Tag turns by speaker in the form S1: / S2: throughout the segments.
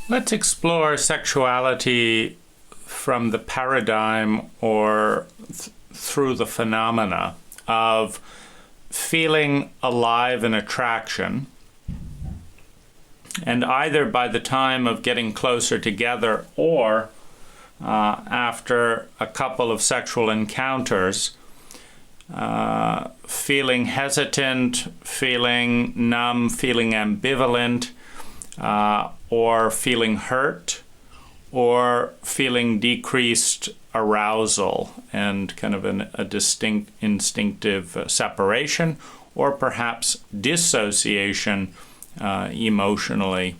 S1: Let's explore sexuality from the paradigm or through the phenomena of feeling alive in attraction, and either by the time of getting closer together or after a couple of sexual encounters, feeling hesitant, feeling numb, feeling ambivalent, or feeling hurt, or feeling decreased arousal and kind of a distinct instinctive separation, or perhaps dissociation emotionally,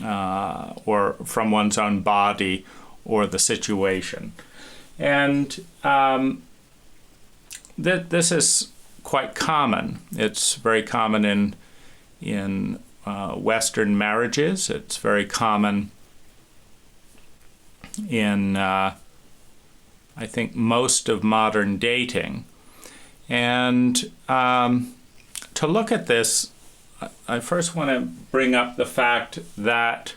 S1: or from one's own body or the situation. And this is quite common. It's very common in Western marriages. It's very common in, I think, most of modern dating. And to look at this, I first want to bring up the fact that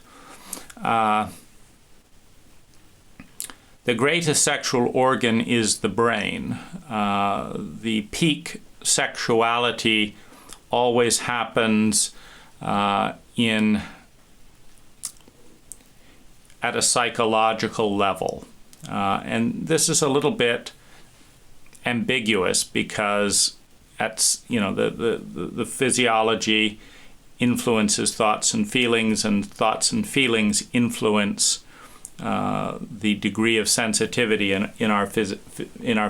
S1: the greatest sexual organ is the brain. The peak sexuality always happens at a psychological level. And this is a little bit ambiguous because the physiology influences thoughts and feelings influence the degree of sensitivity in our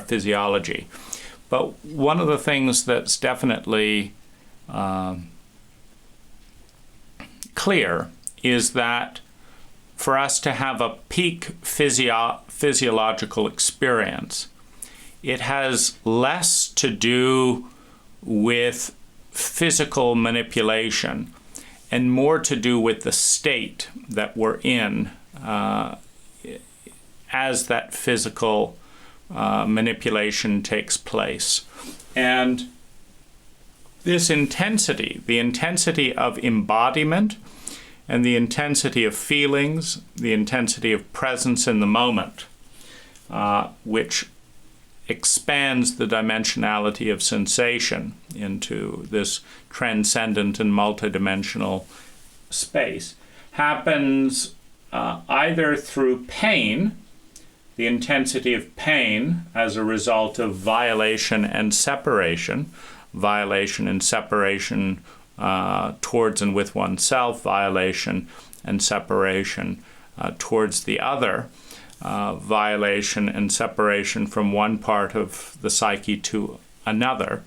S1: physiology. But one of the things that's definitely clear is that for us to have a peak physiological experience, it has less to do with physical manipulation and more to do with the state that we're in as that physical manipulation takes place. And this intensity, the intensity of embodiment and the intensity of feelings, the intensity of presence in the moment, which expands the dimensionality of sensation into this transcendent and multidimensional space, happens either through pain, the intensity of pain as a result of violation and separation towards and with oneself, violation and separation towards the other, violation and separation from one part of the psyche to another,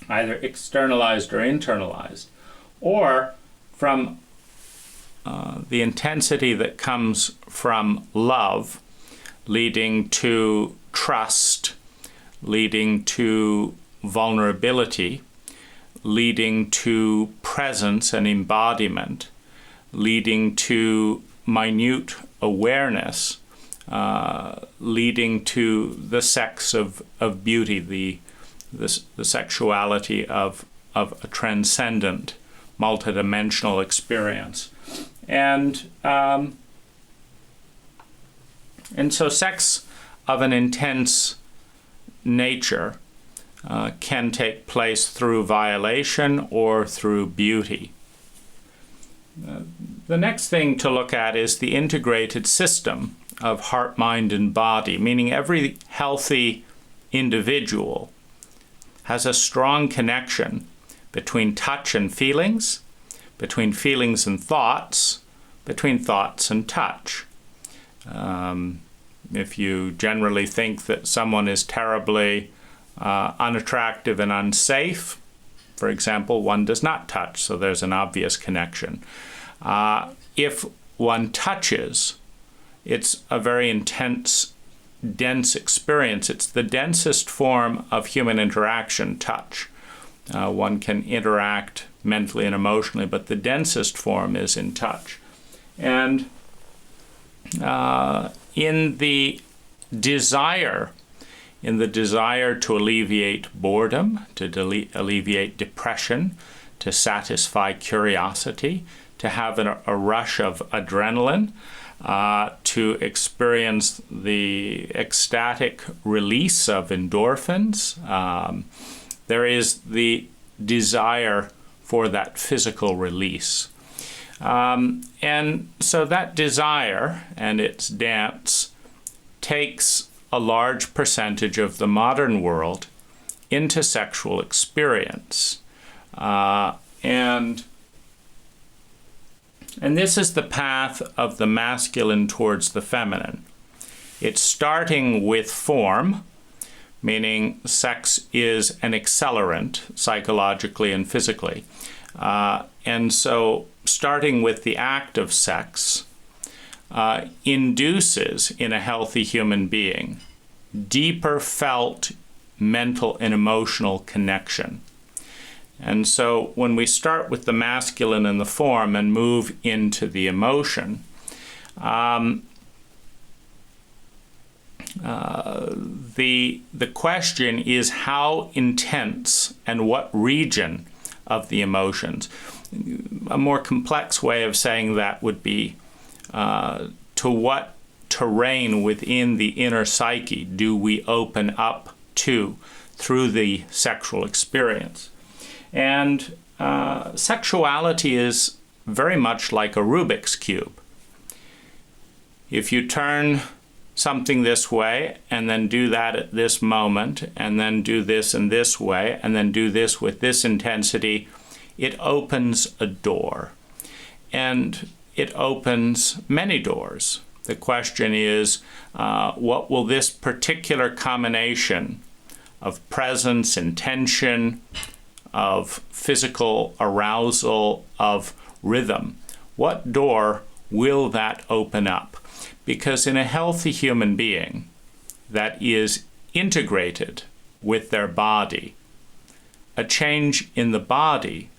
S1: either externalized or internalized, or from the intensity that comes from love, leading to trust, leading to vulnerability, leading to presence and embodiment, leading to minute awareness, leading to the sex of beauty, the sexuality of a transcendent, multidimensional experience. And so sex of an intense nature can take place through violation or through beauty. The next thing to look at is the integrated system of heart, mind, and body, meaning every healthy individual has a strong connection between touch and feelings, between feelings and thoughts, between thoughts and touch. If you generally think that someone is terribly unattractive and unsafe, for example, one does not touch, so there's an obvious connection. If one touches, it's a very intense, dense experience. It's the densest form of human interaction, touch. One can interact mentally and emotionally, but the densest form is in touch. And in the desire, in the desire to alleviate boredom, to alleviate depression, to satisfy curiosity, to have a rush of adrenaline, to experience the ecstatic release of endorphins. There is the desire for that physical release. And so that desire and its dance takes a large percentage of the modern world into sexual experience. And this is the path of the masculine towards the feminine. It's starting with form, meaning sex is an accelerant psychologically and physically. And so starting with the act of sex induces in a healthy human being deeper felt mental and emotional connection. And so when we start with the masculine and the form and move into the emotion, the question is how intense and what region of the emotions. A more complex way of saying that would be to what terrain within the inner psyche do we open up to through the sexual experience. And sexuality is very much like a Rubik's Cube. If you turn something this way and then do that at this moment and then do this in this way and then do this with this intensity, it opens a door. And it opens many doors. The question is, what will this particular combination of presence, intention, of physical arousal, of rhythm, what door will that open up? Because in a healthy human being that is integrated with their body, a change in the body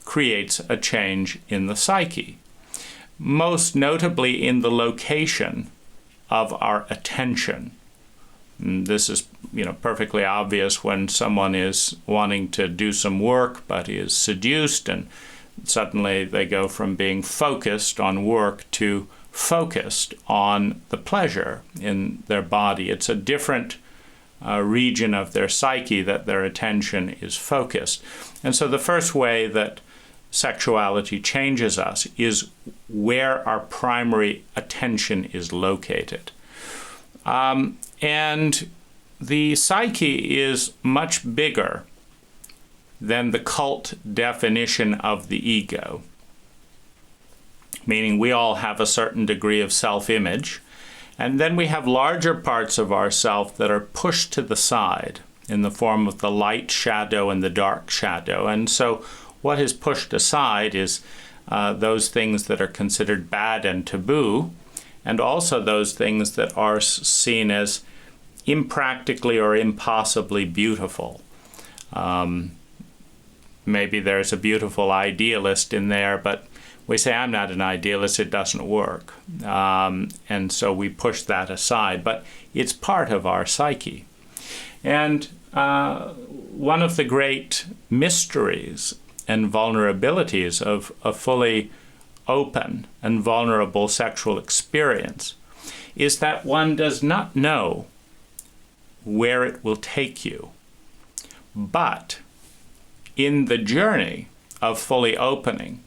S1: creates a change in the psyche, most notably in the location of our attention. And this is, perfectly obvious when someone is wanting to do some work but is seduced, and suddenly they go from being focused on work to focused on the pleasure in their body. It's a different region of their psyche that their attention is focused. And so the first way that sexuality changes us is where our primary attention is located. And the psyche is much bigger than the cult definition of the ego, meaning we all have a certain degree of self-image, and then we have larger parts of ourself that are pushed to the side in the form of the light shadow and the dark shadow. And so what is pushed aside is those things that are considered bad and taboo, and also those things that are seen as impractically or impossibly beautiful. Maybe there's a beautiful idealist in there, but we say, I'm not an idealist, it doesn't work. And so we push that aside, but it's part of our psyche. And one of the great mysteries and vulnerabilities of a fully open and vulnerable sexual experience is that one does not know where it will take you. But in the journey of fully opening,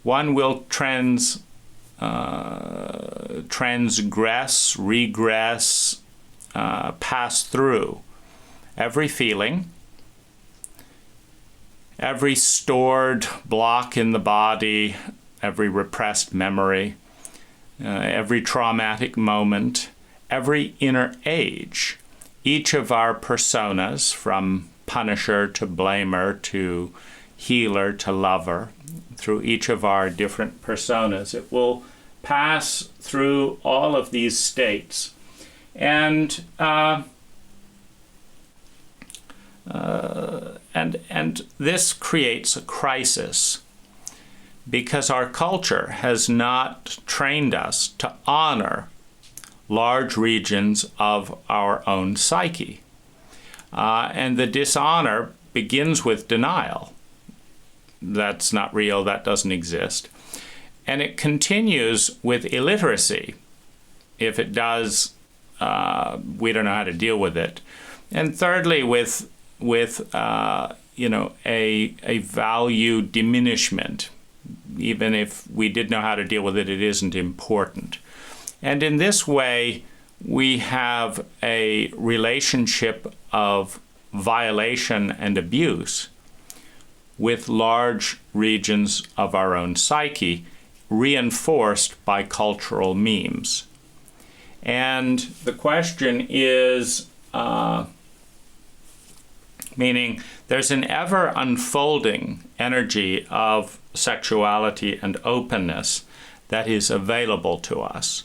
S1: one will transgress, regress, pass through every feeling, every stored block in the body, every repressed memory, every traumatic moment, every inner age. Each of our personas, from punisher to blamer to healer to lover, through each of our different personas, it will pass through all of these states. And this creates a crisis because our culture has not trained us to honor large regions of our own psyche. And the dishonor begins with denial. That's not real, that doesn't exist. And it continues with illiteracy. If it does, we don't know how to deal with it. And thirdly, with a value diminishment. Even if we did know how to deal with it, it isn't important. And in this way, we have a relationship of violation and abuse with large regions of our own psyche, reinforced by cultural memes. And the question is, meaning there's an ever unfolding energy of sexuality and openness that is available to us.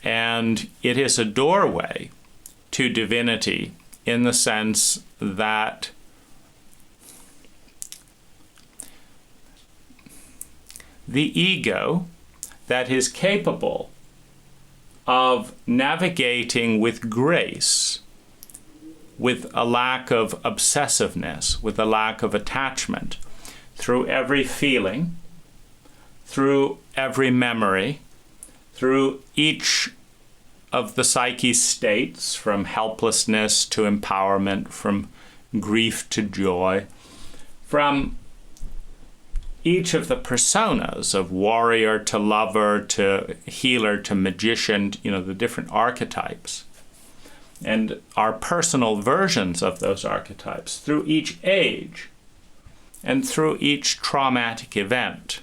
S1: And it is a doorway to divinity in the sense that the ego that is capable of navigating with grace, with a lack of obsessiveness, with a lack of attachment, through every feeling, through every memory, through each of the psyche's states, from helplessness to empowerment, from grief to joy, from each of the personas of warrior to lover to healer to magician, the different archetypes, and our personal versions of those archetypes through each age and through each traumatic event,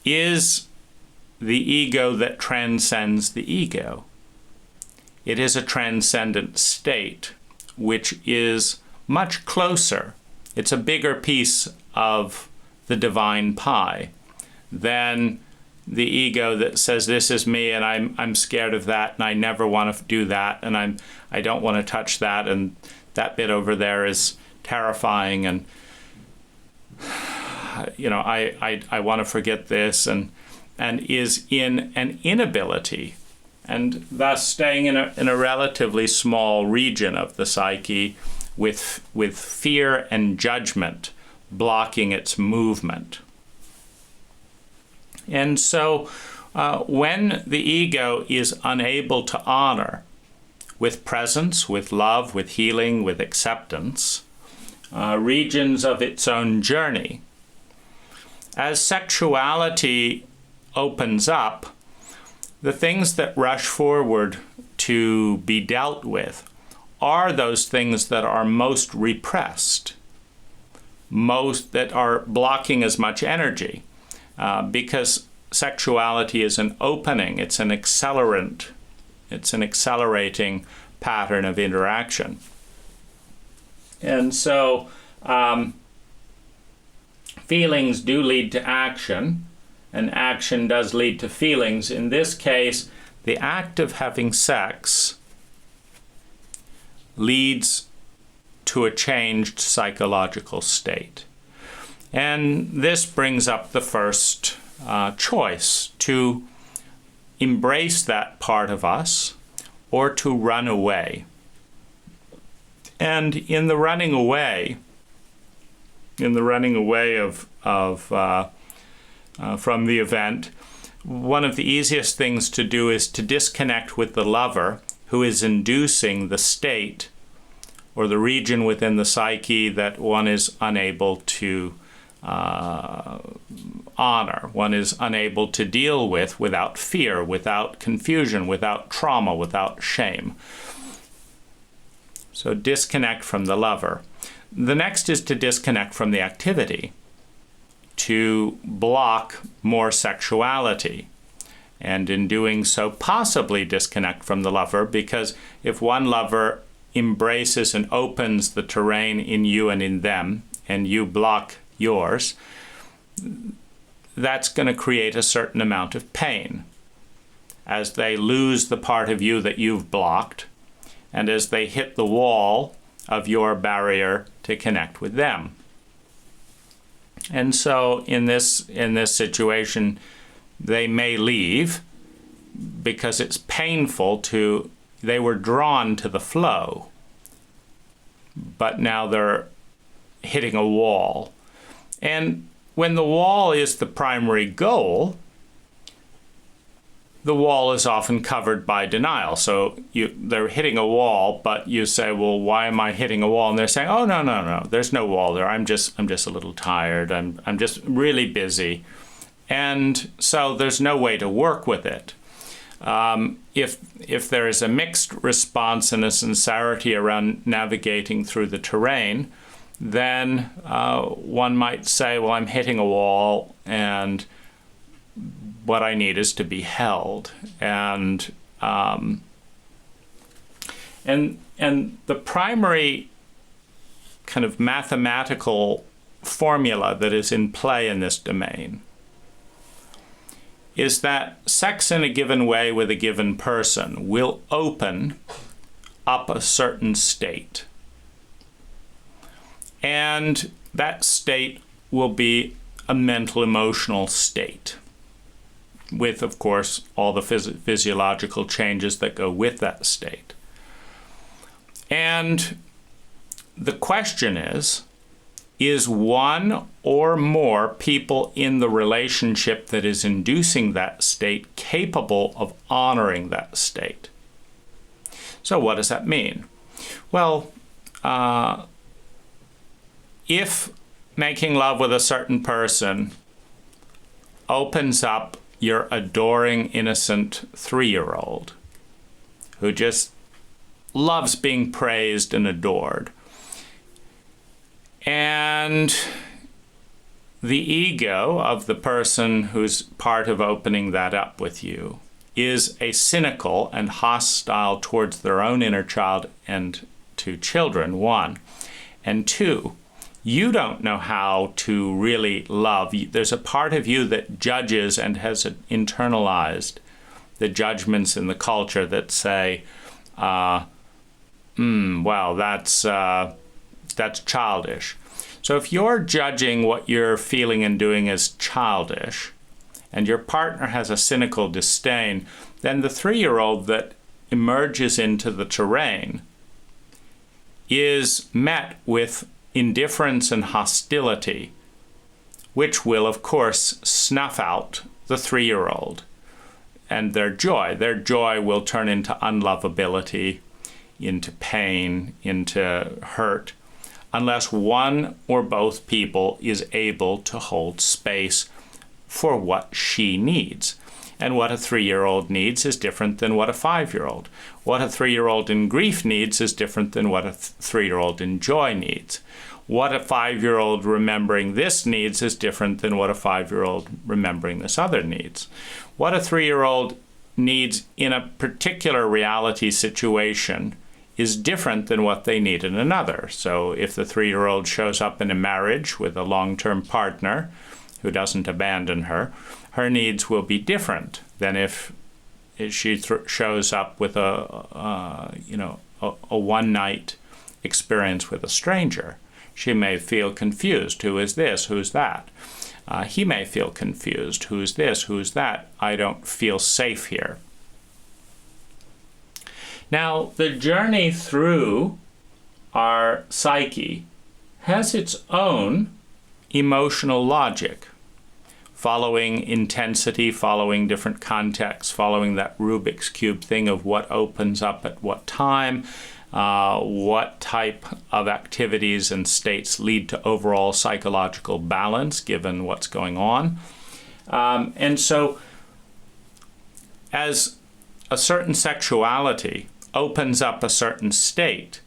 S1: is the ego that transcends the ego. It is a transcendent state which is much closer. It's a bigger piece of the divine pie than the ego that says, this is me and I'm scared of that and I never want to do that and I don't want to touch that and that bit over there is terrifying and I want to forget this and is in an inability and thus staying in a relatively small region of the psyche with fear and judgment blocking its movement. And so when the ego is unable to honor with presence, with love, with healing, with acceptance, regions of its own journey, as sexuality opens up, the things that rush forward to be dealt with are those things that are most repressed, most that are blocking as much energy, because sexuality is an opening, it's an accelerant, it's an accelerating pattern of interaction. And so feelings do lead to action, and action does lead to feelings. In this case, the act of having sex leads to a changed psychological state. And this brings up the first choice, to embrace that part of us or to run away. And in the running away from the event, one of the easiest things to do is to disconnect with the lover who is inducing the state or the region within the psyche that one is unable to honor, one is unable to deal with without fear, without confusion, without trauma, without shame. So disconnect from the lover. The next is to disconnect from the activity, to block more sexuality, and in doing so possibly disconnect from the lover, because if one lover embraces and opens the terrain in you and in them, and you block yours, that's going to create a certain amount of pain as they lose the part of you that you've blocked, and as they hit the wall of your barrier to connect with them. And so in this situation, they may leave, because it's painful they were drawn to the flow, but now they're hitting a wall. And when the wall is the primary goal, the wall is often covered by denial. So they're hitting a wall, but you say, well, why am I hitting a wall? And they're saying, oh, no, there's no wall there. I'm just a little tired. I'm just really busy. And so there's no way to work with it. If there is a mixed response and a sincerity around navigating through the terrain, then one might say, well, I'm hitting a wall, and what I need is to be held. And the primary kind of mathematical formula that is in play in this domain is that sex in a given way with a given person will open up a certain state. And that state will be a mental emotional state, with, of course, all the physiological changes that go with that state. And the question is one or more people in the relationship that is inducing that state capable of honoring that state? So what does that mean? Well, if making love with a certain person opens up your adoring, innocent 3-year-old who just loves being praised and adored, and the ego of the person who's part of opening that up with you is a cynical and hostile towards their own inner child and to children, 1. And 2, you don't know how to really love. There's a part of you that judges and has internalized the judgments in the culture that say, well, that's childish. So if you're judging what you're feeling and doing as childish, and your partner has a cynical disdain, then the 3-year-old that emerges into the terrain is met with indifference and hostility, which will, of course, snuff out the 3-year-old and their joy. Their joy will turn into unlovability, into pain, into hurt, unless one or both people is able to hold space for what she needs. And what a 3-year-old needs is different than what a 5-year-old. What a 3-year-old in grief needs is different than what a 3-year-old in joy needs. What a 5-year-old remembering this needs is different than what a 5-year-old remembering this other needs. What a 3-year-old needs in a particular reality situation is different than what they need in another. So if the 3-year-old shows up in a marriage with a long-term partner who doesn't abandon her, her needs will be different than if she shows up with a one-night experience with a stranger. She may feel confused. Who is this? Who's that? He may feel confused. Who's this? Who's that? I don't feel safe here. Now, the journey through our psyche has its own emotional logic, following intensity, following different contexts, following that Rubik's Cube thing of what opens up at what time, what type of activities and states lead to overall psychological balance given what's going on. And so as a certain sexuality opens up a certain state,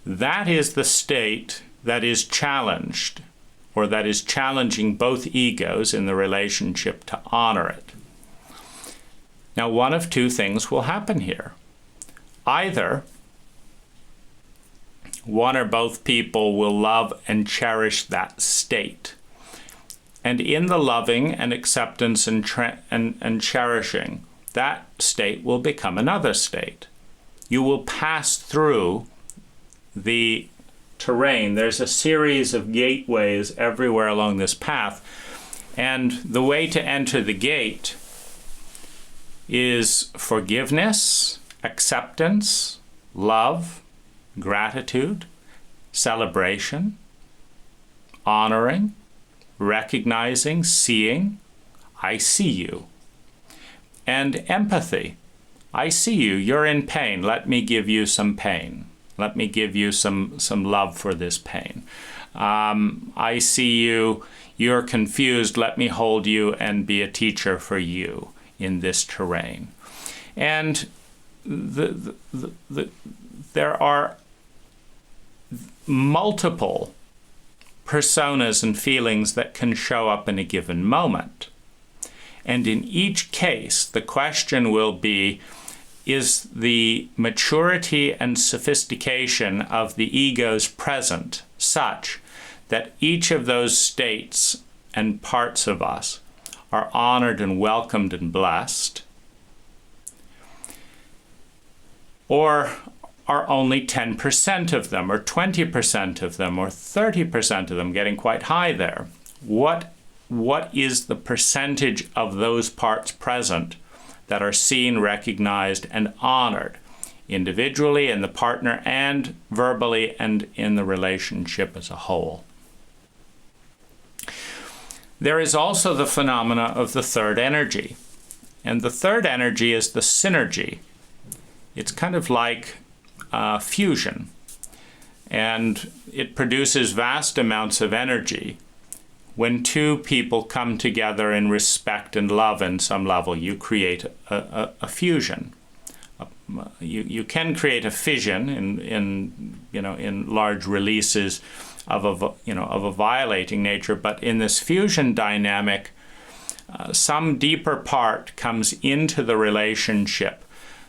S1: that is the state that is challenged, or that is challenging both egos in the relationship to honor it. Now, one of two things will happen here. Either one or both people will love and cherish that state. And in the loving and acceptance and cherishing, that state will become another state. You will pass through the terrain. There's a series of gateways everywhere along this path. And the way to enter the gate is forgiveness, acceptance, love, gratitude, celebration, honoring, recognizing, seeing, I see you, and empathy. I see you, you're in pain, let me give you some pain. Let me give you some love for this pain. I see you, you're confused, let me hold you and be a teacher for you in this terrain. And there are multiple personas and feelings that can show up in a given moment. And in each case, the question will be, is the maturity and sophistication of the egos present such that each of those states and parts of us are honored and welcomed and blessed? Or are only 10% of them, or 20% of them, or 30% of them getting quite high there? What is the percentage of those parts present that are seen, recognized, and honored individually in the partner and verbally and in the relationship as a whole? There is also the phenomena of the third energy. And the third energy is the synergy. It's kind of like fusion. And it produces vast amounts of energy. When two people come together in respect and love in some level, you create a fusion. You can create a fission in large releases of a violating nature, but in this fusion dynamic, some deeper part comes into the relationship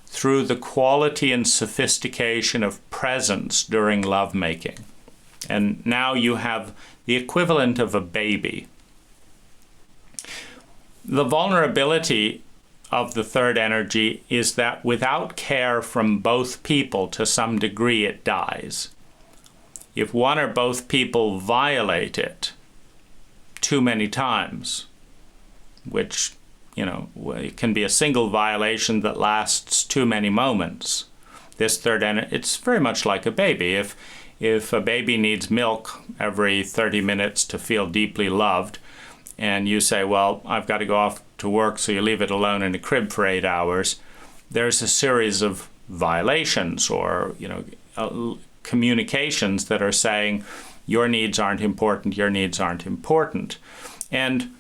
S1: through the quality and sophistication of presence during lovemaking. And now you have the equivalent of a baby. The vulnerability of the third energy is that without care from both people, to some degree, it dies. If one or both people violate it too many times, which, it can be a single violation that lasts too many moments, this third energy, it's very much like a baby. If a baby needs milk every 30 minutes to feel deeply loved, and you say, well, I've got to go off to work, so you leave it alone in a crib for 8 hours, there's a series of violations or, communications that are saying, your needs aren't important, your needs aren't important. And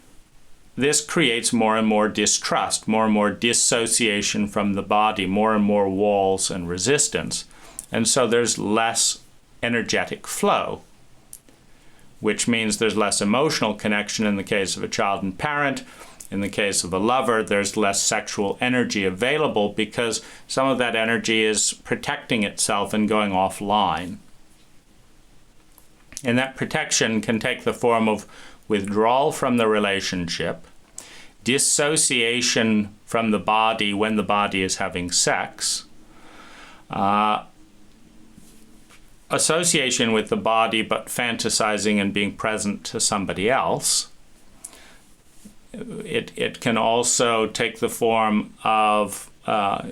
S1: this creates more and more distrust, more and more dissociation from the body, more and more walls and resistance. And so there's less energetic flow, which means there's less emotional connection in the case of a child and parent. In the case of a lover, there's less sexual energy available because some of that energy is protecting itself and going offline. And that protection can take the form of withdrawal from the relationship, dissociation from the body when the body is having sex, association with the body but fantasizing and being present to somebody else. It can also take the form of, not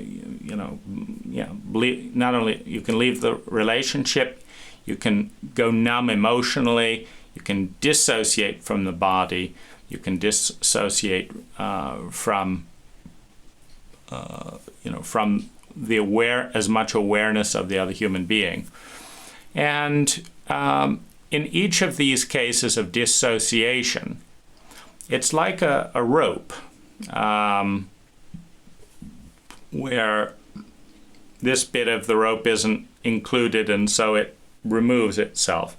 S1: only you can leave the relationship, you can go numb emotionally, you can dissociate from the body, you can dissociate from the as much awareness of the other human being. And in each of these cases of dissociation, it's like a rope where this bit of the rope isn't included, and so it removes itself.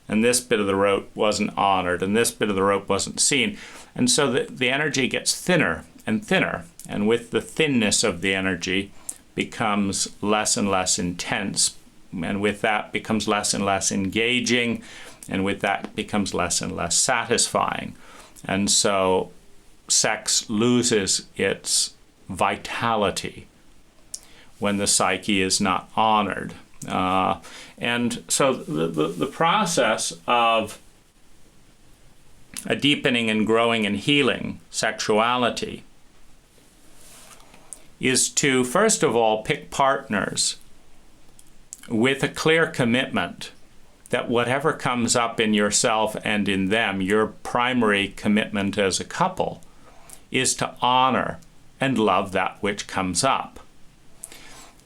S1: And this bit of the rope wasn't honored, and this bit of the rope wasn't seen. And so the energy gets thinner and thinner, and with the thinness of the energy becomes less and less intense, and with that becomes less and less engaging, and with that becomes less and less satisfying. And so sex loses its vitality when the psyche is not honored. And so the process of a deepening and growing and healing sexuality is to, first of all, pick partners with a clear commitment that whatever comes up in yourself and in them, your primary commitment as a couple is to honor and love that which comes up.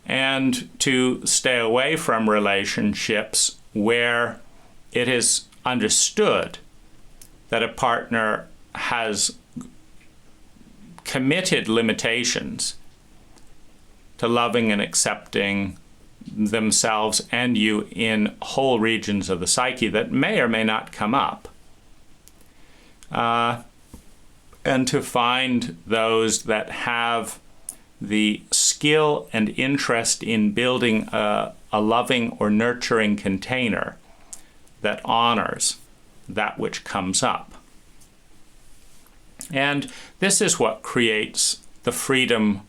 S1: And to stay away from relationships where it is understood that a partner has committed limitations to loving and accepting themselves and you in whole regions of the psyche that may or may not come up. And to find those that have the skill and interest in building a loving or nurturing container that honors that which comes up. And this is what creates the freedom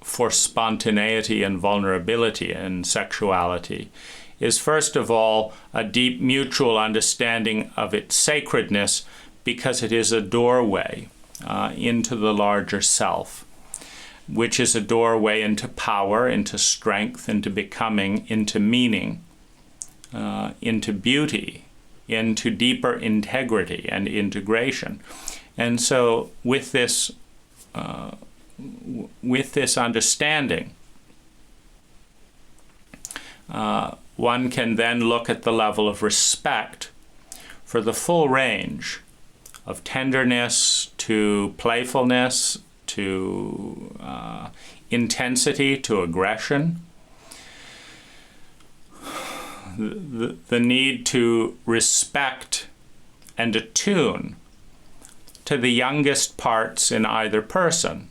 S1: for spontaneity and vulnerability in sexuality, is first of all a deep mutual understanding of its sacredness, because it is a doorway into the larger self, which is a doorway into power, into strength, into becoming, into meaning, into beauty, into deeper integrity and integration. And so with this understanding, one can then look at the level of respect for the full range of tenderness to playfulness to intensity to aggression. The need to respect and attune to the youngest parts in either person.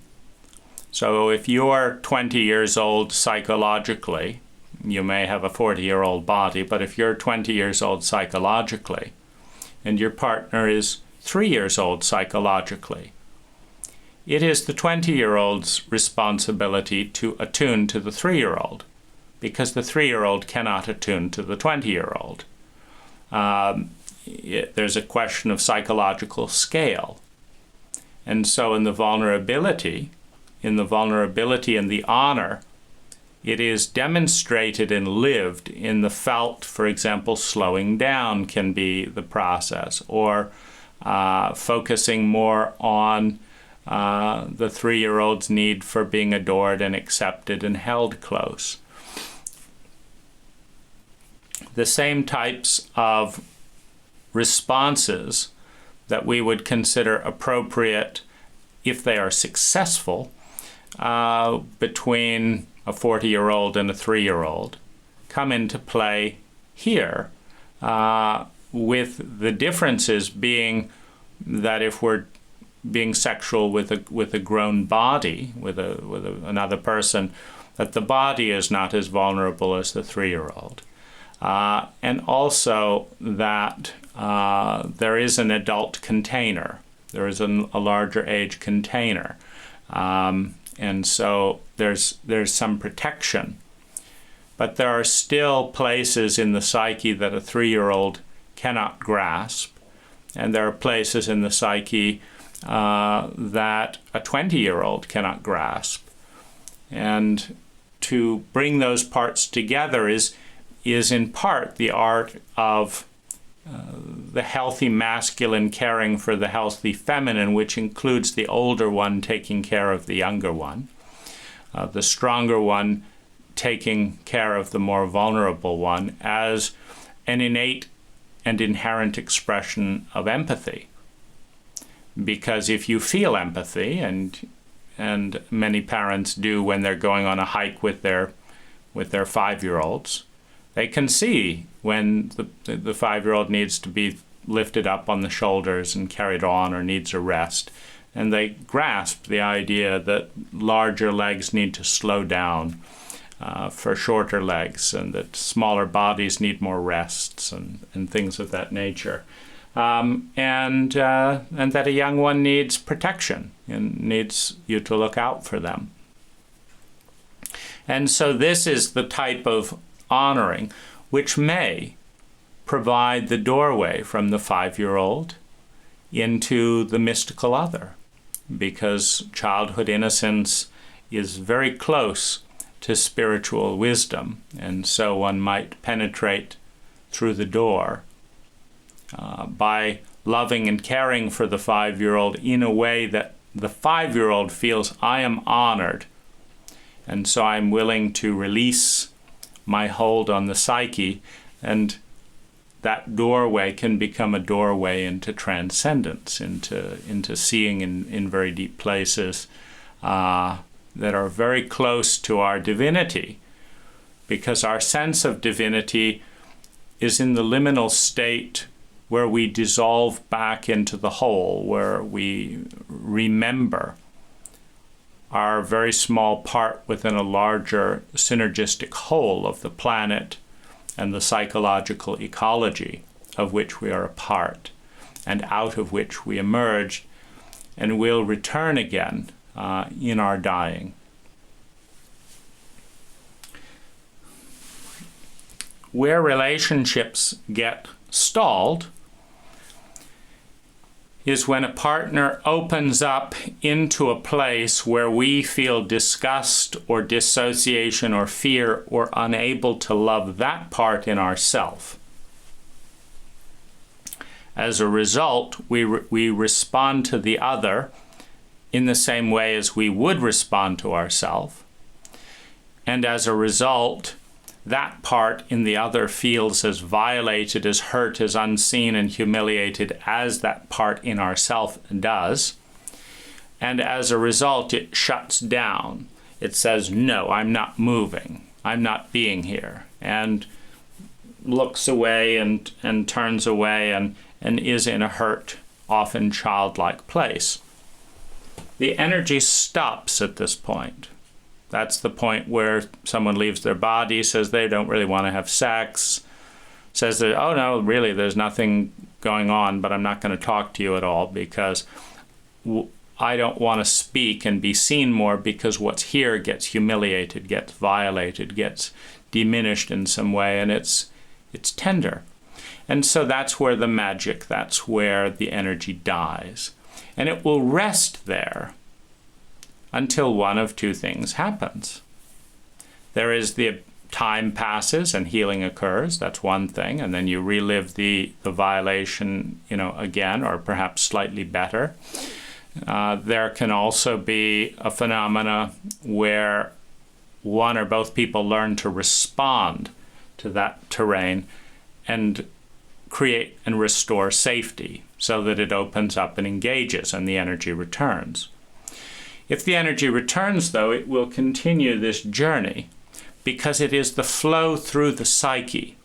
S1: So if you're 20 years old psychologically, you may have a 40-year-old body, but if you're 20 years old psychologically and your partner is 3 years old psychologically, it is the 20-year-old's responsibility to attune to the 3-year-old, because the 3-year-old cannot attune to the 20-year-old. There's a question of psychological scale. And so in the vulnerability and the honor, it is demonstrated and lived in the felt. For example, slowing down can be the process, or focusing more on the 3-year-old's need for being adored and accepted and held close. The same types of responses that we would consider appropriate if they are successful between a 40-year-old and a 3-year-old come into play here, with the differences being that if we're being sexual with a grown body, with another person, that the body is not as vulnerable as the 3-year-old. And also that there is an adult container. There is a larger age container. And so there's some protection. But there are still places in the psyche that a 3-year-old cannot grasp. And there are places in the psyche that a 20-year-old cannot grasp. And to bring those parts together is in part the art of the healthy masculine caring for the healthy feminine, which includes the older one taking care of the younger one, the stronger one taking care of the more vulnerable one, as an innate and inherent expression of empathy. Because if you feel empathy, and many parents do when they're going on a hike with their 5-year-olds, they can see when the 5-year-old needs to be lifted up on the shoulders and carried on, or needs a rest. And they grasp the idea that larger legs need to slow down for shorter legs, and that smaller bodies need more rests and things of that nature. And that a young one needs protection and needs you to look out for them. And so this is the type of honoring which may provide the doorway from the 5-year-old into the mystical other, because childhood innocence is very close to spiritual wisdom, and so one might penetrate through the door by loving and caring for the 5-year-old in a way that the 5-year-old feels, I am honored, and so I'm willing to release my hold on the psyche, and that doorway can become a doorway into transcendence, into seeing in very deep places that are very close to our divinity, because our sense of divinity is in the liminal state where we dissolve back into the whole, where we remember our very small part within a larger synergistic whole of the planet and the psychological ecology of which we are a part, and out of which we emerged and will return again in our dying. Where relationships get stalled is when a partner opens up into a place where we feel disgust or dissociation or fear or unable to love that part in ourself. As a result, we respond to the other in the same way as we would respond to ourselves. And as a result, that part in the other feels as violated, as hurt, as unseen and humiliated as that part in ourself does. And as a result, it shuts down. It says, no, I'm not moving. I'm not being here. And looks away and turns away and is in a hurt, often childlike place. The energy stops at this point. That's the point where someone leaves their body, says they don't really want to have sex, says that, oh no, really, there's nothing going on, but I'm not going to talk to you at all because I don't want to speak and be seen more, because what's here gets humiliated, gets violated, gets diminished in some way, and it's tender. And so that's where the magic, that's where the energy dies. And it will rest there until one of two things happens. There is the time passes and healing occurs, that's one thing, and then you relive the violation, again, or perhaps slightly better. There can also be a phenomena where one or both people learn to respond to that terrain and create and restore safety so that it opens up and engages and the energy returns. If the energy returns, though, it will continue this journey because it is the flow through the psyche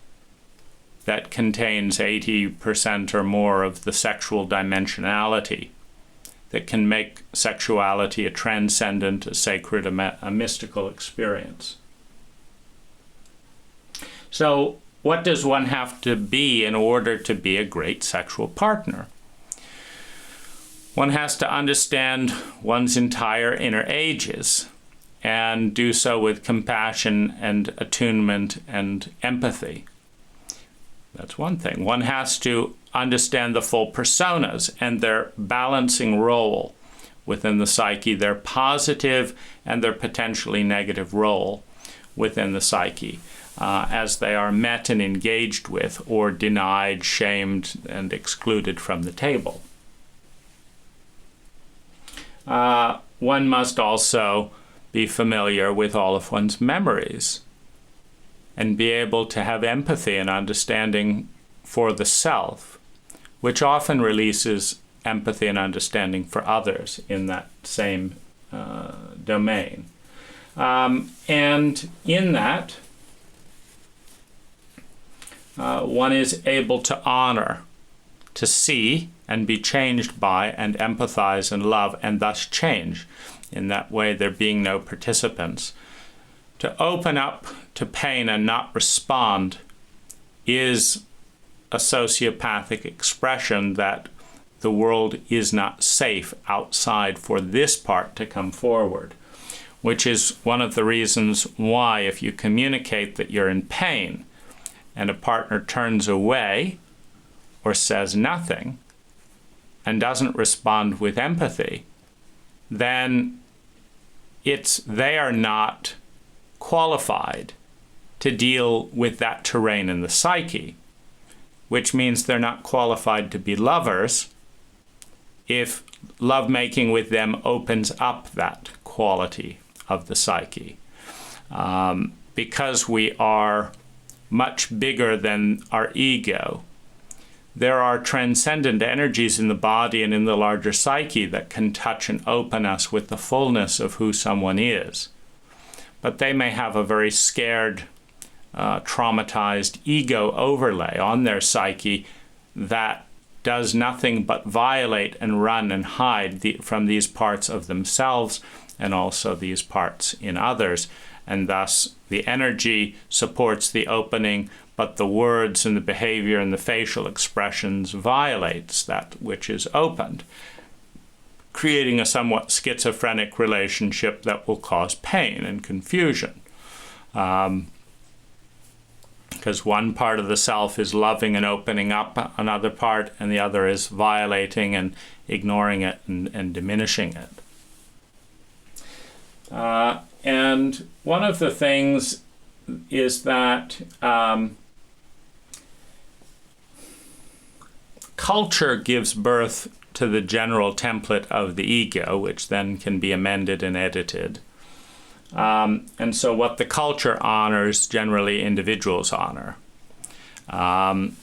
S1: that contains 80% or more of the sexual dimensionality that can make sexuality a transcendent, a sacred, a mystical experience. So, what does one have to be in order to be a great sexual partner? One has to understand one's entire inner ages and do so with compassion and attunement and empathy. That's one thing. One has to understand the full personas and their balancing role within the psyche, their positive and their potentially negative role within the psyche, as they are met and engaged with or denied, shamed, and excluded from the table. One must also be familiar with all of one's memories and be able to have empathy and understanding for the self, which often releases empathy and understanding for others in that same domain. And in that, one is able to honor, to see and be changed by and empathize and love and thus change. In that way, there being no participants. To open up to pain and not respond is a sociopathic expression that the world is not safe outside for this part to come forward, which is one of the reasons why if you communicate that you're in pain and a partner turns away or says nothing and doesn't respond with empathy, then they are not qualified to deal with that terrain in the psyche, which means they're not qualified to be lovers if lovemaking with them opens up that quality of the psyche. Because we are much bigger than our ego, there are transcendent energies in the body and in the larger psyche that can touch and open us with the fullness of who someone is. But they may have a very scared, traumatized ego overlay on their psyche that does nothing but violate and run and hide from these parts of themselves and also these parts in others. And thus the energy supports the opening, but the words and the behavior and the facial expressions violates that which is opened, creating a somewhat schizophrenic relationship that will cause pain and confusion. Because one part of the self is loving and opening up another part, and the other is violating and ignoring it and diminishing it. And one of the things is that culture gives birth to the general template of the ego, which then can be amended and edited. And so what the culture honors, generally individuals honor. And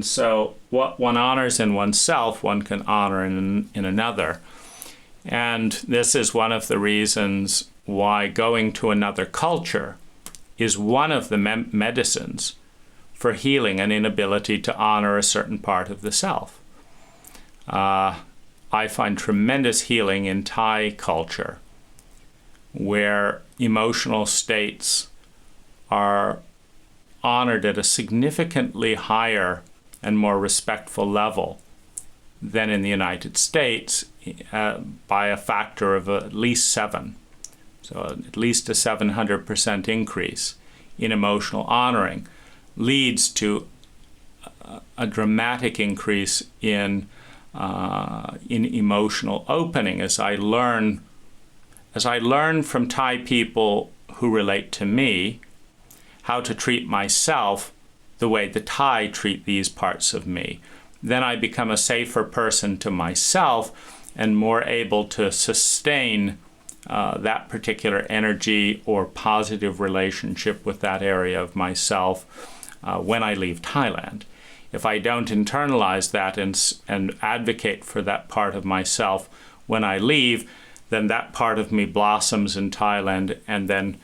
S1: so what one honors in oneself, one can honor in another. And this is one of the reasons why going to another culture is one of the medicines for healing an inability to honor a certain part of the self. I find tremendous healing in Thai culture, where emotional states are honored at a significantly higher and more respectful level than in the United States, by a factor of at least 7. So at least a 700% increase in emotional honoring leads to a dramatic increase in emotional opening. As I learn from Thai people who relate to me how to treat myself the way the Thai treat these parts of me, then I become a safer person to myself and more able to sustain that particular energy or positive relationship with that area of myself when I leave Thailand. If I don't internalize that and advocate for that part of myself when I leave, then that part of me blossoms in Thailand and then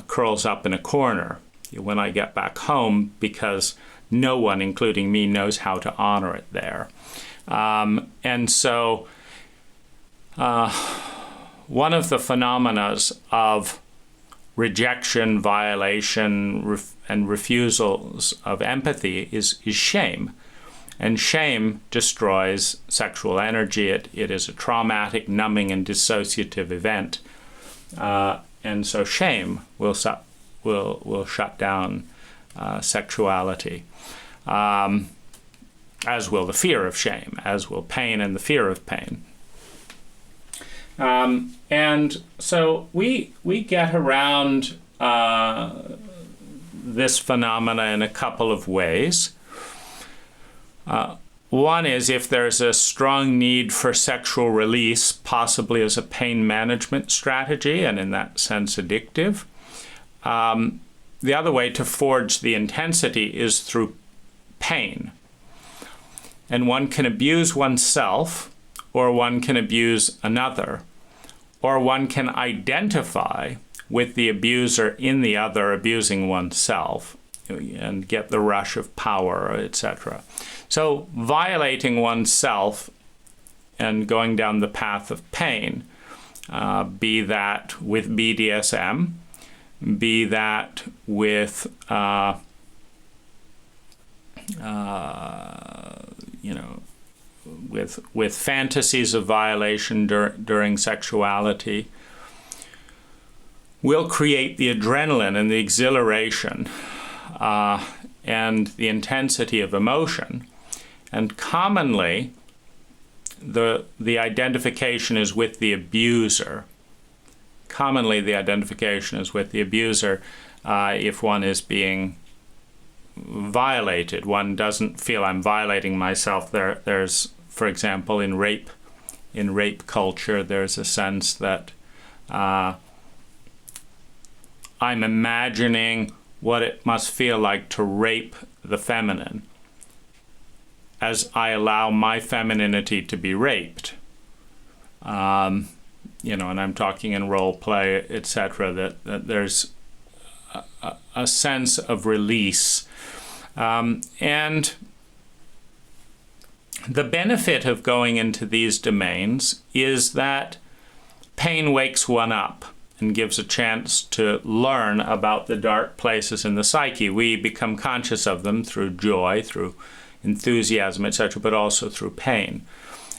S1: curls up in a corner when I get back home, because no one, including me, knows how to honor it there. And so one of the phenomena of rejection, violation, and refusals of empathy is shame. And shame destroys sexual energy. It is a traumatic, numbing, and dissociative event. And so shame will shut down sexuality, as will the fear of shame, as will pain and the fear of pain. And so we get around this phenomena in a couple of ways. One is if there's a strong need for sexual release, possibly as a pain management strategy, and in that sense addictive. The other way to forge the intensity is through pain. And one can abuse oneself, or one can abuse another, or one can identify with the abuser in the other abusing oneself and get the rush of power, etc. So violating oneself and going down the path of pain, be that with BDSM, be that with with fantasies of violation during sexuality, will create the adrenaline and the exhilaration and the intensity of emotion. And commonly, the identification is with the abuser. Commonly, the identification is with the abuser if one is being violated. One doesn't feel I'm violating myself. There's, for example, in rape culture, there's a sense that I'm imagining what it must feel like to rape the feminine as I allow my femininity to be raped. And I'm talking in role play, etc., that there's a sense of release. And the benefit of going into these domains is that pain wakes one up and gives a chance to learn about the dark places in the psyche. We become conscious of them through joy, through enthusiasm, etc., but also through pain.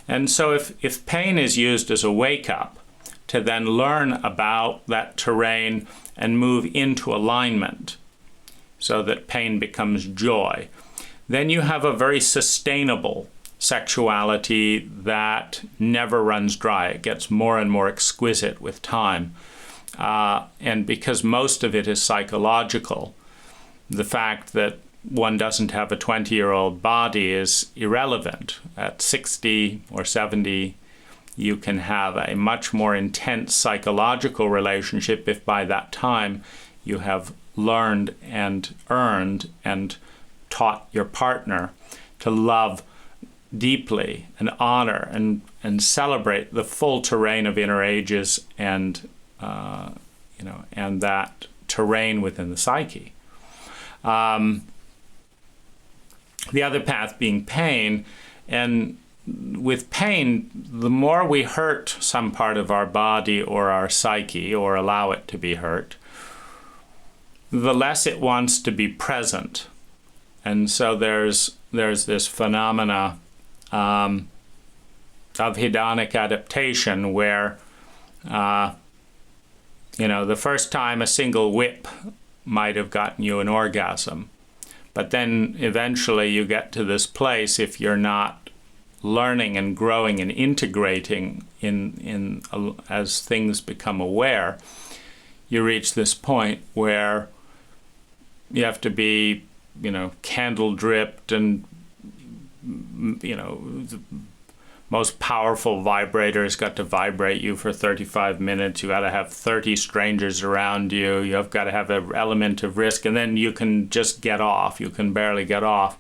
S1: And so if pain is used as a wake-up to then learn about that terrain and move into alignment so that pain becomes joy, then you have a very sustainable sexuality that never runs dry. It gets more and more exquisite with time. And because most of it is psychological, the fact that one doesn't have a 20-year-old body is irrelevant. At 60 or 70, you can have a much more intense psychological relationship if by that time you have learned and earned and taught your partner to love deeply and honor and celebrate the full terrain of inner ages and that terrain within the psyche. The other path being pain, and with pain, the more we hurt some part of our body or our psyche or allow it to be hurt, the less it wants to be present. And so there's this phenomena of hedonic adaptation where the first time a single whip might have gotten you an orgasm. But then eventually you get to this place, if you're not learning and growing and integrating in as things become aware, you reach this point where you have to be, candle dripped and, the most powerful vibrator's got to vibrate you for 35 minutes. You got to have 30 strangers around you. You've got to have an element of risk, and then you can just get off. You can barely get off.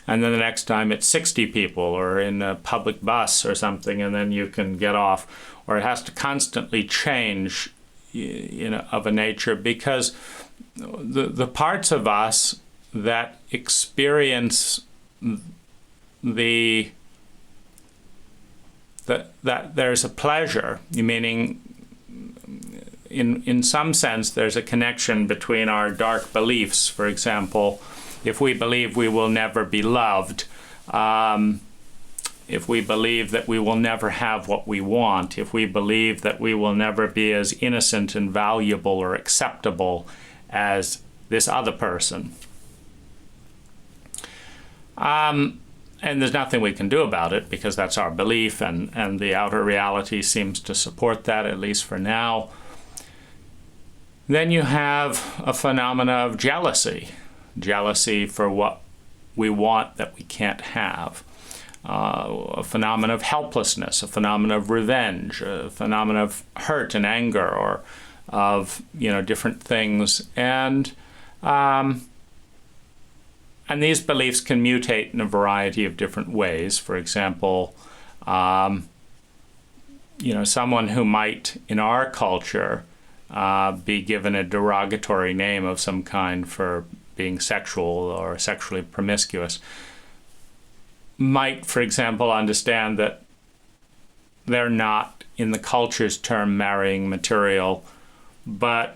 S1: And then the next time it's 60 people or in a public bus or something, and then you can get off. Or it has to constantly change, of a nature, because the parts of us that experience that there's a pleasure, meaning in some sense there's a connection between our dark beliefs. For example, if we believe we will never be loved, if we believe that we will never have what we want, if we believe that we will never be as innocent and valuable or acceptable as this other person, and there's nothing we can do about it because that's our belief, and the outer reality seems to support that, at least for now. Then you have a phenomena of jealousy for what we want that we can't have, a phenomena of helplessness, a phenomena of revenge, a phenomena of hurt and anger, or of different things, and these beliefs can mutate in a variety of different ways. For example, someone who might, in our culture, be given a derogatory name of some kind for being sexual or sexually promiscuous, might, for example, understand that they're not, in the culture's term, marrying material, but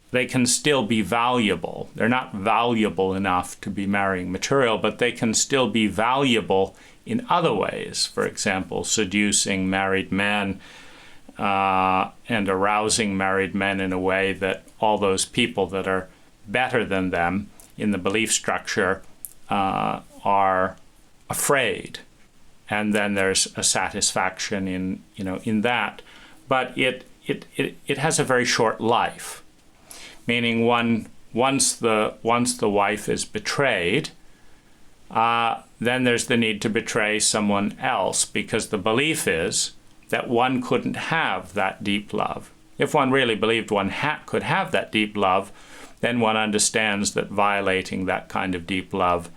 S1: they can still be valuable. They're not valuable enough to be marrying material, but they can still be valuable in other ways. For example, seducing married men and arousing married men in a way that all those people that are better than them in the belief structure are afraid and then there's a satisfaction in that. But it has a very short life, meaning once the wife is betrayed, then there's the need to betray someone else, because the belief is that one couldn't have that deep love. If one really believed one could have that deep love, then one understands that violating that kind of deep love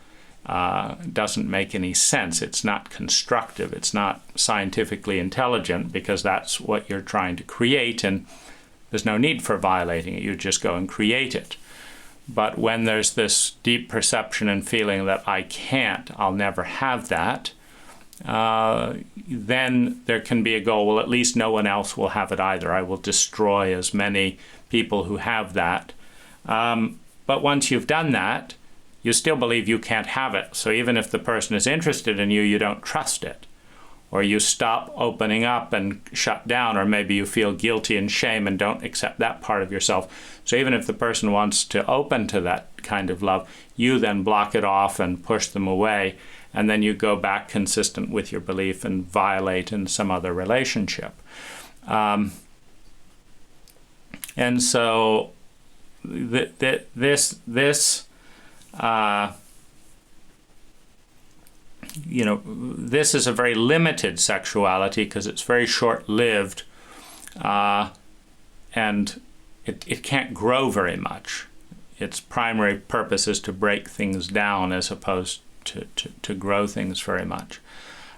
S1: doesn't make any sense. It's not constructive. It's not scientifically intelligent, because that's what you're trying to create, and there's no need for violating it. You just go and create it. But when there's this deep perception and feeling that I'll never have that, then there can be a goal, well, at least no one else will have it either. I will destroy as many people who have that. But once you've done that, you still believe you can't have it. So even if the person is interested in you, you don't trust it. Or you stop opening up and shut down, or maybe you feel guilty and shame and don't accept that part of yourself. So even if the person wants to open to that kind of love, you then block it off and push them away, and then you go back consistent with your belief and violate in some other relationship. And so this is a very limited sexuality, because it's very short-lived, and it can't grow very much. Its primary purpose is to break things down as opposed to grow things very much.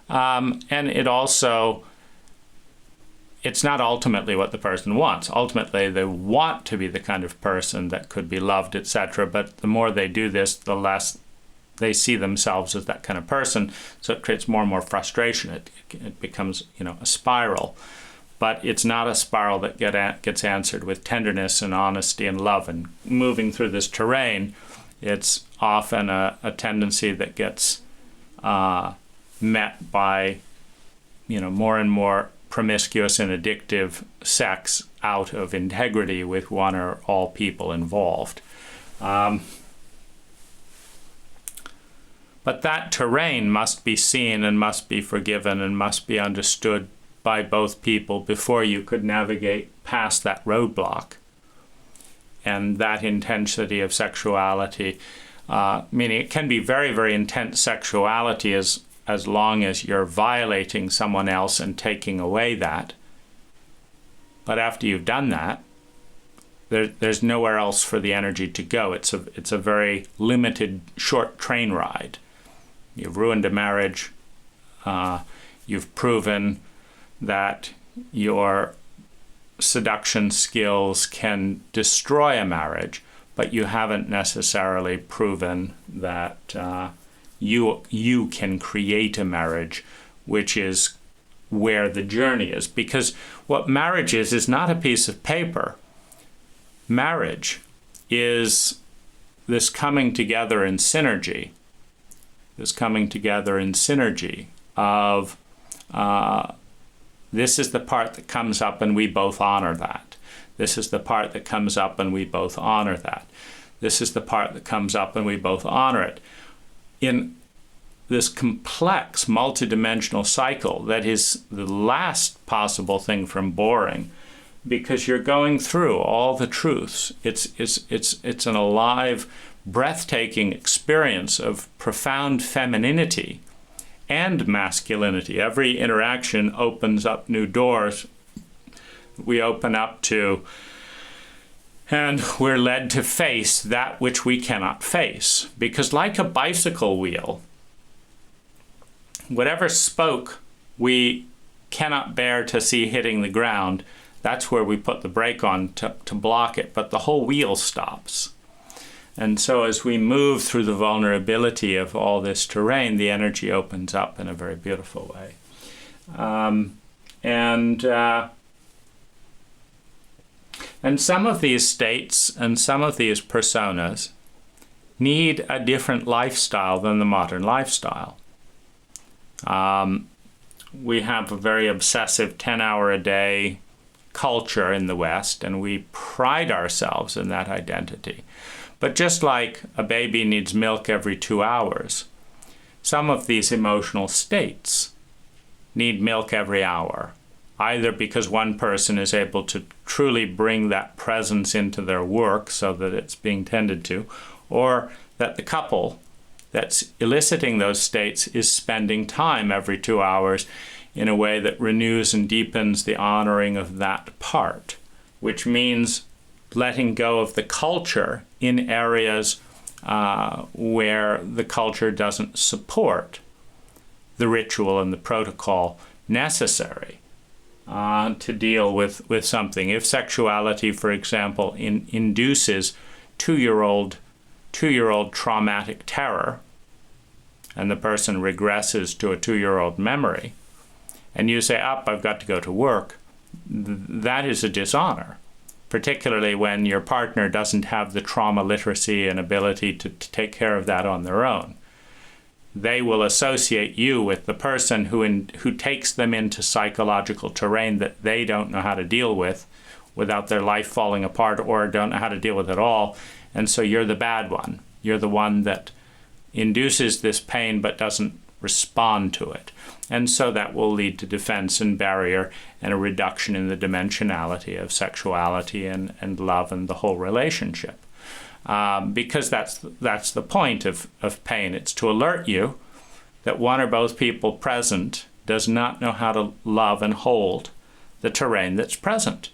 S1: And it's not ultimately what the person wants. Ultimately, they want to be the kind of person that could be loved, etc. But the more they do this, the less they see themselves as that kind of person. So it creates more and more frustration. It becomes, a spiral. But it's not a spiral that gets answered with tenderness and honesty and love and moving through this terrain. It's often a tendency that gets met by, more and more promiscuous and addictive sex out of integrity with one or all people involved. But that terrain must be seen and must be forgiven and must be understood by both people before you could navigate past that roadblock. And that intensity of sexuality, meaning it can be very, very intense sexuality as long as you're violating someone else and taking away that. But after you've done that, there's nowhere else for the energy to go. It's a very limited, short train ride. You've ruined a marriage. You've proven that your seduction skills can destroy a marriage, but you haven't necessarily proven that you can create a marriage, which is where the journey is. Because what marriage is not a piece of paper. Marriage is this coming together in synergy, of this is the part that comes up and we both honor that. This is the part that comes up and we both honor that. This is the part that comes up and we both honor it. In this complex, multidimensional cycle that is the last possible thing from boring, because you're going through all the truths. It's an alive, breathtaking experience of profound femininity and masculinity. Every interaction opens up new doors we open up to, and we're led to face that which we cannot face. Because like a bicycle wheel, whatever spoke we cannot bear to see hitting the ground, that's where we put the brake on to block it, but the whole wheel stops. And so as we move through the vulnerability of all this terrain, the energy opens up in a very beautiful way. And some of these states and some of these personas need a different lifestyle than the modern lifestyle. We have a very obsessive 10-hour-a-day culture in the West, and we pride ourselves in that identity. But just like a baby needs milk every 2 hours, some of these emotional states need milk every hour, either because one person is able to truly bring that presence into their work so that it's being tended to, or that the couple that's eliciting those states is spending time every 2 hours in a way that renews and deepens the honoring of that part, which means letting go of the culture in areas where the culture doesn't support the ritual and the protocol necessary to deal with something. If sexuality, for example, induces two-year-old traumatic terror, and the person regresses to a 2-year-old memory, and you say, I've got to go to work, that is a dishonor, particularly when your partner doesn't have the trauma literacy and ability to take care of that on their own. They will associate you with the person who takes them into psychological terrain that they don't know how to deal with without their life falling apart, or don't know how to deal with it all. And so you're the bad one. You're the one that induces this pain but doesn't respond to it. And so that will lead to defense and barrier and a reduction in the dimensionality of sexuality and love and the whole relationship. Because that's the point of pain. It's to alert you that one or both people present does not know how to love and hold the terrain that's present.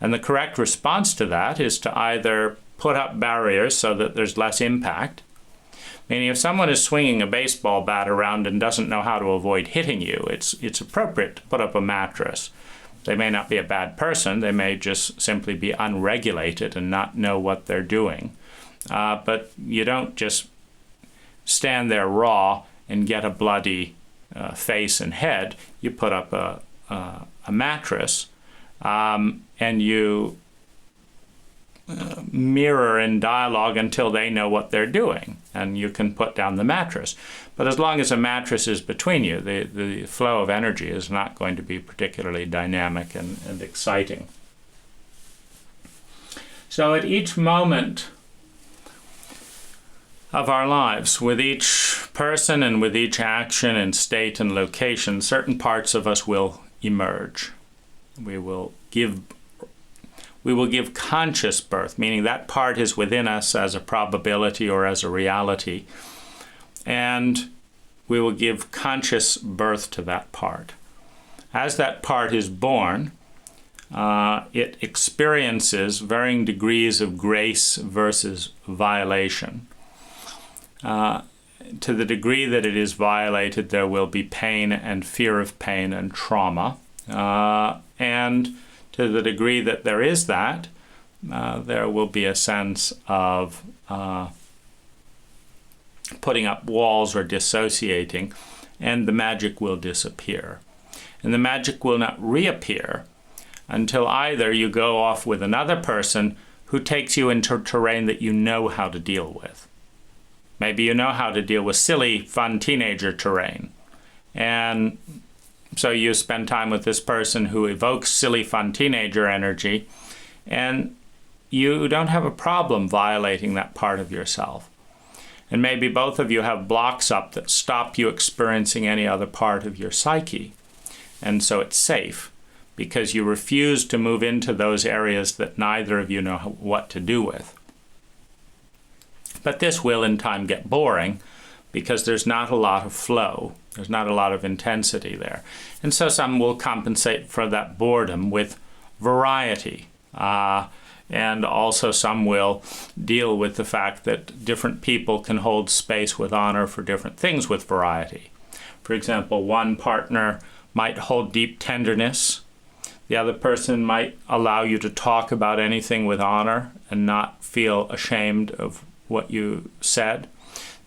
S1: And the correct response to that is to either put up barriers so that there's less impact. Meaning, if someone is swinging a baseball bat around and doesn't know how to avoid hitting you, it's appropriate to put up a mattress. They may not be a bad person. They may just simply be unregulated and not know what they're doing. But you don't just stand there raw and get a bloody face and head. You put up a mattress and you mirror and dialogue until they know what they're doing, and you can put down the mattress. But as long as a mattress is between you, the flow of energy is not going to be particularly dynamic and exciting. So at each moment of our lives, with each person and with each action and state and location, certain parts of us will emerge. We will give conscious birth, meaning that part is within us as a probability or as a reality, and we will give conscious birth to that part. As that part is born, it experiences varying degrees of grace versus violation. To the degree that it is violated, there will be pain and fear of pain and trauma, and to the degree that there is that, there will be a sense of putting up walls or dissociating, and the magic will disappear. And the magic will not reappear until either you go off with another person who takes you into terrain that you know how to deal with. Maybe you know how to deal with silly, fun teenager terrain. And so you spend time with this person who evokes silly, fun teenager energy, and you don't have a problem violating that part of yourself. And maybe both of you have blocks up that stop you experiencing any other part of your psyche. And so it's safe, because you refuse to move into those areas that neither of you know what to do with. But this will in time get boring, because there's not a lot of flow. There's not a lot of intensity there. And so some will compensate for that boredom with variety. And also some will deal with the fact that different people can hold space with honor for different things with variety. For example, one partner might hold deep tenderness. The other person might allow you to talk about anything with honor and not feel ashamed of what you said.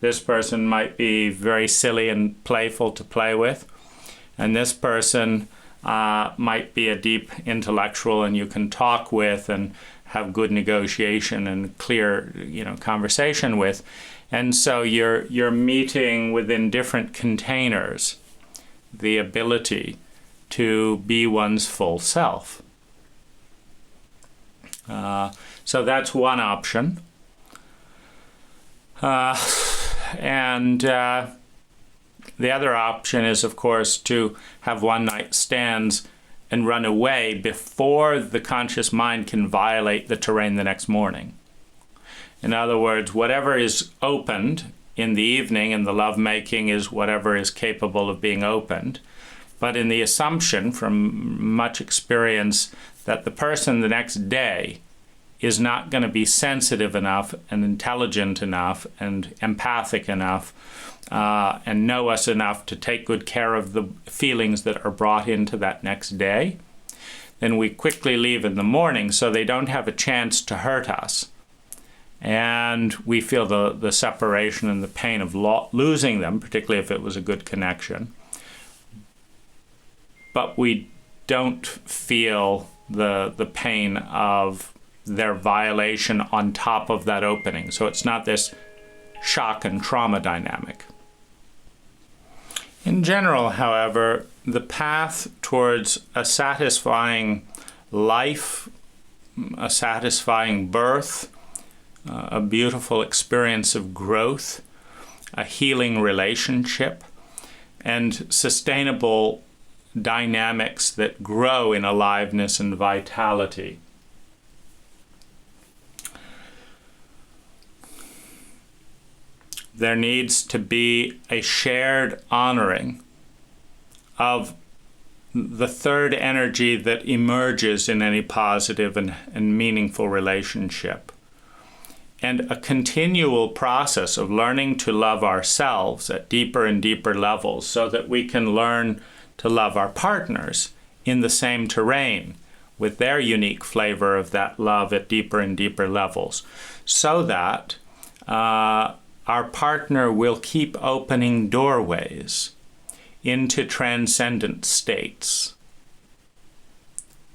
S1: This person might be very silly and playful to play with. And this person might be a deep intellectual and you can talk with and have good negotiation and clear, conversation with. And so you're meeting within different containers the ability to be one's full self. So that's one option. And The other option is, of course, to have one-night stands and run away before the conscious mind can violate the terrain the next morning. In other words, whatever is opened in the evening in the lovemaking is whatever is capable of being opened. But in the assumption from much experience that the person the next day is not going to be sensitive enough and intelligent enough and empathic enough and know us enough to take good care of the feelings that are brought into that next day, then we quickly leave in the morning so they don't have a chance to hurt us. And we feel the separation and the pain of losing them, particularly if it was a good connection. But we don't feel the pain of their violation on top of that opening. So it's not this shock and trauma dynamic. In general, however, the path towards a satisfying life, a satisfying birth, a beautiful experience of growth, a healing relationship, and sustainable dynamics that grow in aliveness and vitality. There needs to be a shared honoring of the third energy that emerges in any positive and meaningful relationship, and a continual process of learning to love ourselves at deeper and deeper levels so that we can learn to love our partners in the same terrain with their unique flavor of that love at deeper and deeper levels, so that our partner will keep opening doorways into transcendent states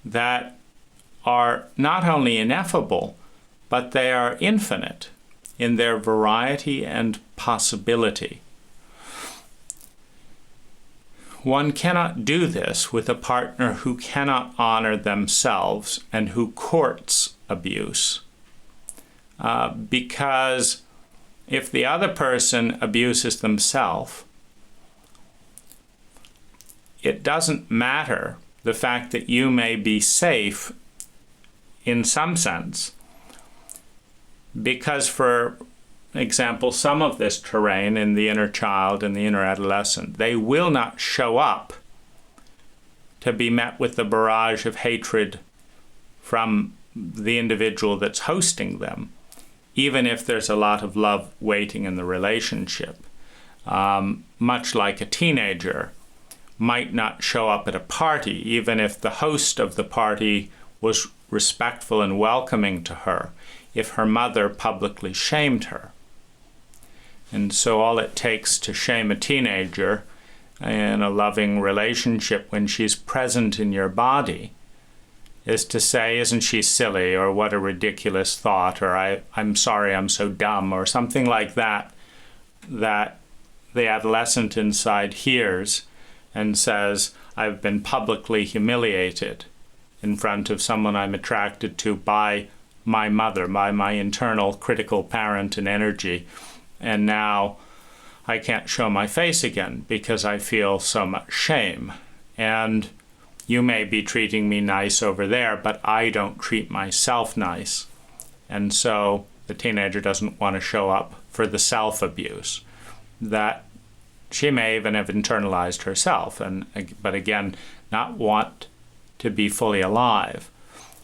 S1: that are not only ineffable, but they are infinite in their variety and possibility. One cannot do this with a partner who cannot honor themselves and who courts abuse, because if the other person abuses themselves, it doesn't matter the fact that you may be safe in some sense, because, for example, some of this terrain in the inner child and the inner adolescent, they will not show up to be met with the barrage of hatred from the individual that's hosting them, even if there's a lot of love waiting in the relationship. Much like a teenager might not show up at a party, even if the host of the party was respectful and welcoming to her, if her mother publicly shamed her. And so all it takes to shame a teenager in a loving relationship when she's present in your body is to say, isn't she silly, or what a ridiculous thought, or I'm sorry, I'm so dumb, or something like that, that the adolescent inside hears and says, I've been publicly humiliated in front of someone I'm attracted to by my mother, by my internal critical parent and energy, and now I can't show my face again because I feel so much shame. And you may be treating me nice over there, but I don't treat myself nice. And so the teenager doesn't want to show up for the self-abuse that she may even have internalized herself, but again, not want to be fully alive.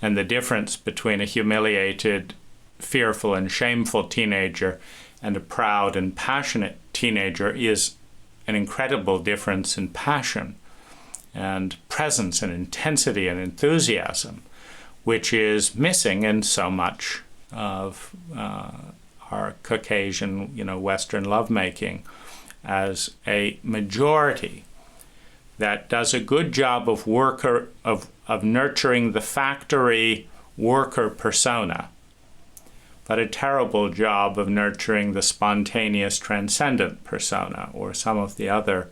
S1: And the difference between a humiliated, fearful, and shameful teenager and a proud and passionate teenager is an incredible difference in passion and presence and intensity and enthusiasm, which is missing in so much of our Caucasian, Western lovemaking, as a majority that does a good job of nurturing the factory worker persona, but a terrible job of nurturing the spontaneous transcendent persona, or some of the other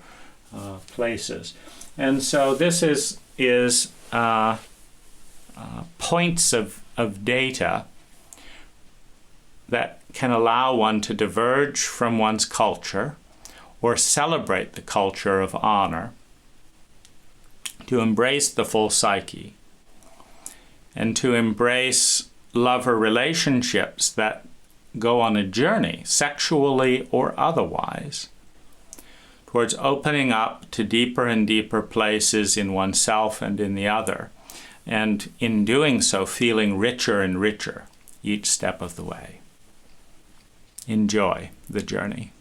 S1: places. And so this is points of data that can allow one to diverge from one's culture, or celebrate the culture of honor, to embrace the full psyche, and to embrace lover relationships that go on a journey, sexually or otherwise, towards opening up to deeper and deeper places in oneself and in the other, and in doing so feeling richer and richer each step of the way. Enjoy the journey.